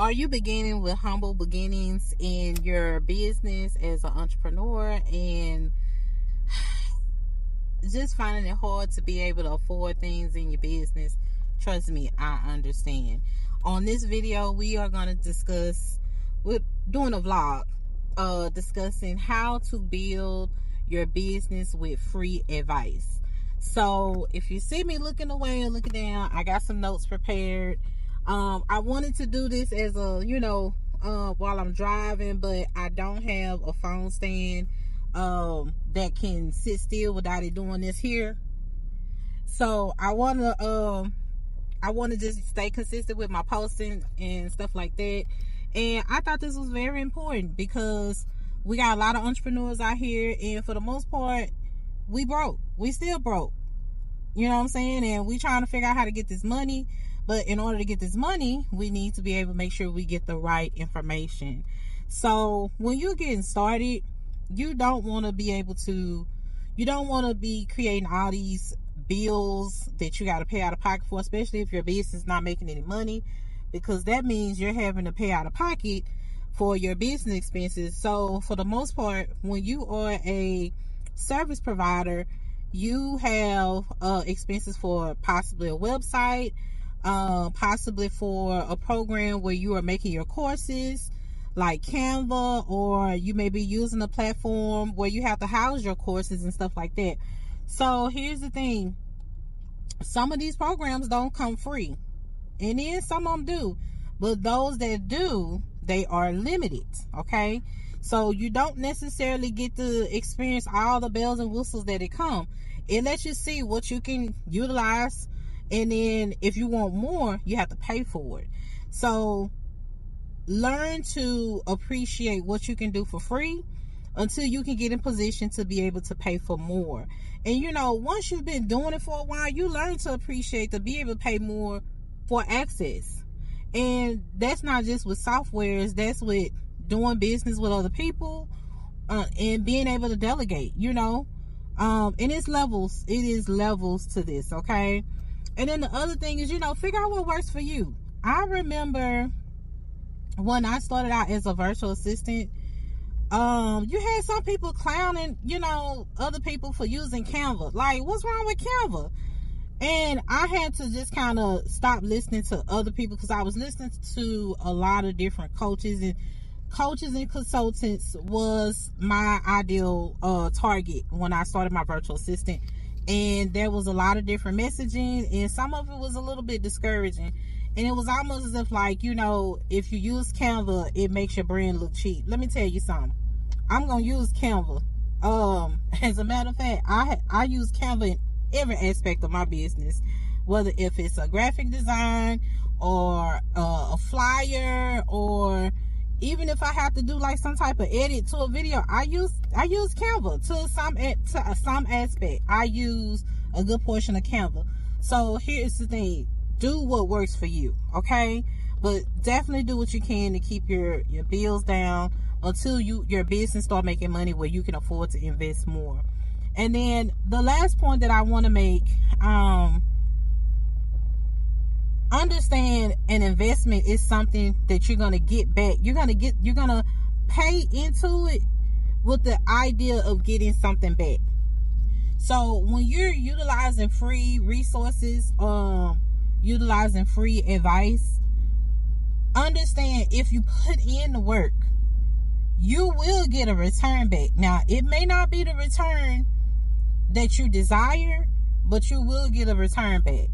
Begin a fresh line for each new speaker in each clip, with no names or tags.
Are you beginning with humble beginnings in your business as an entrepreneur and just finding it hard to be able to afford things in your business? Trust me, I understand. On this video, we are going to we're doing a vlog, discussing how to build your business with free advice. So if you see me looking away or looking down, I got some notes prepared. I wanted to do this as while I'm driving, but I don't have a phone stand that can sit still without it doing this here. So I want to just stay consistent with my posting and stuff like that. And I thought this was very important because we got a lot of entrepreneurs out here, and for the most part, we still broke. You know what I'm saying? And we trying to figure out how to get this money. But in order to get this money, we need to be able to make sure we get the right information. So when you're getting started, you don't want to be creating all these bills that you got to pay out of pocket for, especially if your business is not making any money, because that means you're having to pay out of pocket for your business expenses. So for the most part, when you are a service provider, you have expenses for possibly a website, possibly for a program where you are making your courses like Canva, or you may be using a platform where you have to house your courses and stuff like that. So here's the thing. Some of these programs don't come free, and then some of them do, but those that do, they are limited. Okay, so you don't necessarily get to experience all the bells and whistles that it come. It lets you see what you can utilize, and then if you want more, you have to pay for it. So learn to appreciate what you can do for free until you can get in position to be able to pay for more. And once you've been doing it for a while, you learn to appreciate to be able to pay more for access. And that's not just with softwares, that's with doing business with other people, and being able to delegate, and it is levels to this. Okay. And then the other thing is, figure out what works for you. I remember when I started out as a virtual assistant, you had some people clowning, other people for using Canva. Like, what's wrong with Canva? And I had to just kind of stop listening to other people, because I was listening to a lot of different coaches and consultants was my ideal target when I started my virtual assistant. And there was a lot of different messaging, and some of it was a little bit discouraging. And it was almost as if, like, if you use Canva, it makes your brand look cheap. Let me tell you something. I'm going to use Canva. As a matter of fact, I use Canva in every aspect of my business, whether if it's a graphic design or a flyer, or even if I have to do like some type of edit to a video, I use Canva to some aspect. I use a good portion of Canva. So here's the thing. Do what works for you, okay? But definitely do what you can to keep your bills down until your business start making money where you can afford to invest more. And then the last point that I want to make, understand an investment is something that you're going to get back. You're going to pay into it with the idea of getting something back. So when you're utilizing free resources, utilizing free advice, understand if you put in the work, you will get a return back. Now, it may not be the return that you desire, but you will get a return back.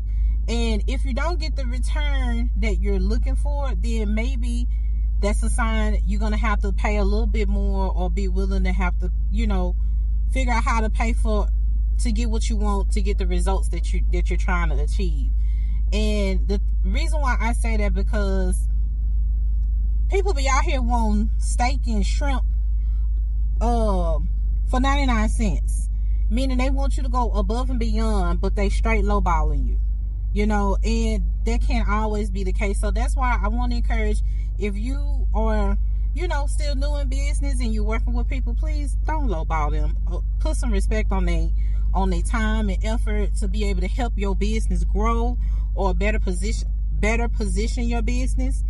And if you don't get the return that you're looking for, then maybe that's a sign you're going to have to pay a little bit more, or be willing to have to, figure out how to pay to get what you want, to get the results that you're trying to achieve. And the reason why I say that, because people be out here wanting steak and shrimp for 99 cents. Meaning they want you to go above and beyond, but they straight lowballing you. And that can't always be the case. So that's why I want to encourage, if you are, still doing business and you're working with people, please don't lowball them. Put some respect on their time and effort to be able to help your business grow, or better position your business.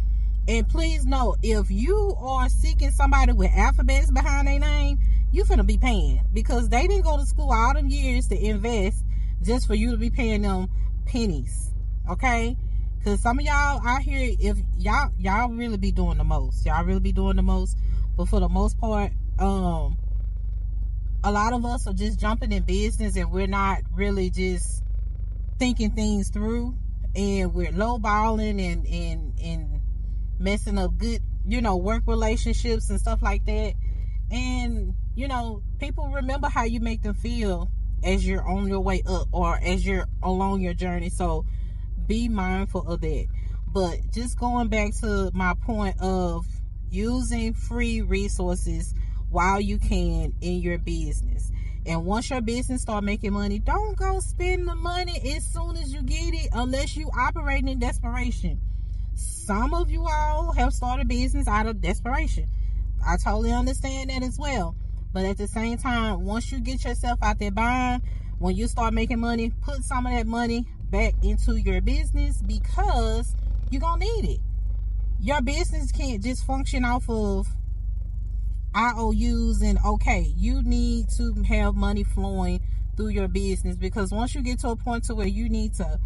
And please know, if you are seeking somebody with alphabets behind their name, you finna be paying, because they didn't go to school all them years to invest just for you to be paying them pennies. Okay? Because some of y'all out here, if y'all really be doing the most. Y'all really be doing the most. But for the most part, a lot of us are just jumping in business, and we're not really just thinking things through, and we're lowballing and messing up good, work relationships and stuff like that. And people remember how you make them feel as you're on your way up, or as you're along your journey. So be mindful of that. But just going back to my point of using free resources while you can in your business. And once your business start making money, don't go spend the money as soon as you get it, unless you operating in desperation. Some of you all have started business out of desperation. I totally understand that as well. But at the same time, once you get yourself out there buying, when you start making money, put some of that money back into your business, because you're going to need it. Your business can't just function off of IOUs and okay. You need to have money flowing through your business, because once you get to a point to where you need to,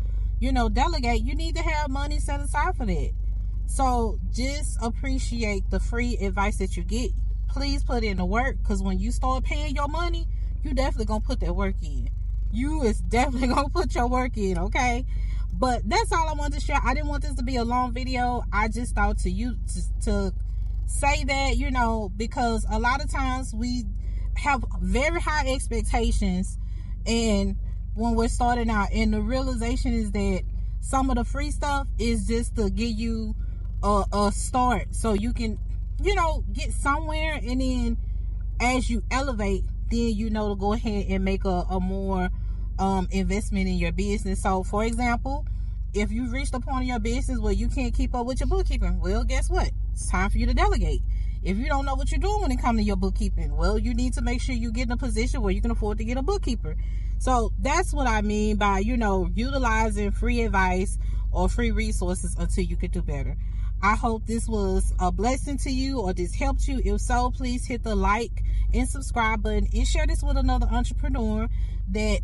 delegate, you need to have money set aside for that. So just appreciate the free advice that you get. Please put in the work, because when you start paying your money, you definitely gonna put that work in. You is definitely gonna put your work in, okay? But that's all I wanted to share. I didn't want this to be a long video. I just thought to say that, because a lot of times we have very high expectations, and when we're starting out, and the realization is that some of the free stuff is just to give you a start, so you can get somewhere, and then as you elevate, then to go ahead and make a more investment in your business. So for example, if you've reached a point in your business where you can't keep up with your bookkeeping, well, guess what? It's time for you to delegate. If you don't know what you're doing when it comes to your bookkeeping, well, you need to make sure you get in a position where you can afford to get a bookkeeper. So that's what I mean by, utilizing free advice or free resources until you can do better. I hope this was a blessing to you, or this helped you. If so, please hit the like and subscribe button, and share this with another entrepreneur that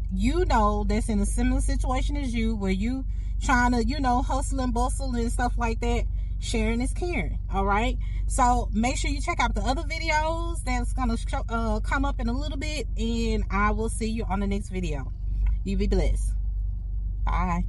that's in a similar situation as you, where you trying to, hustle and bustle and stuff like that. Sharing is caring. All right. So make sure you check out the other videos that's going to come up in a little bit, and I will see you on the next video. You be blessed. Bye.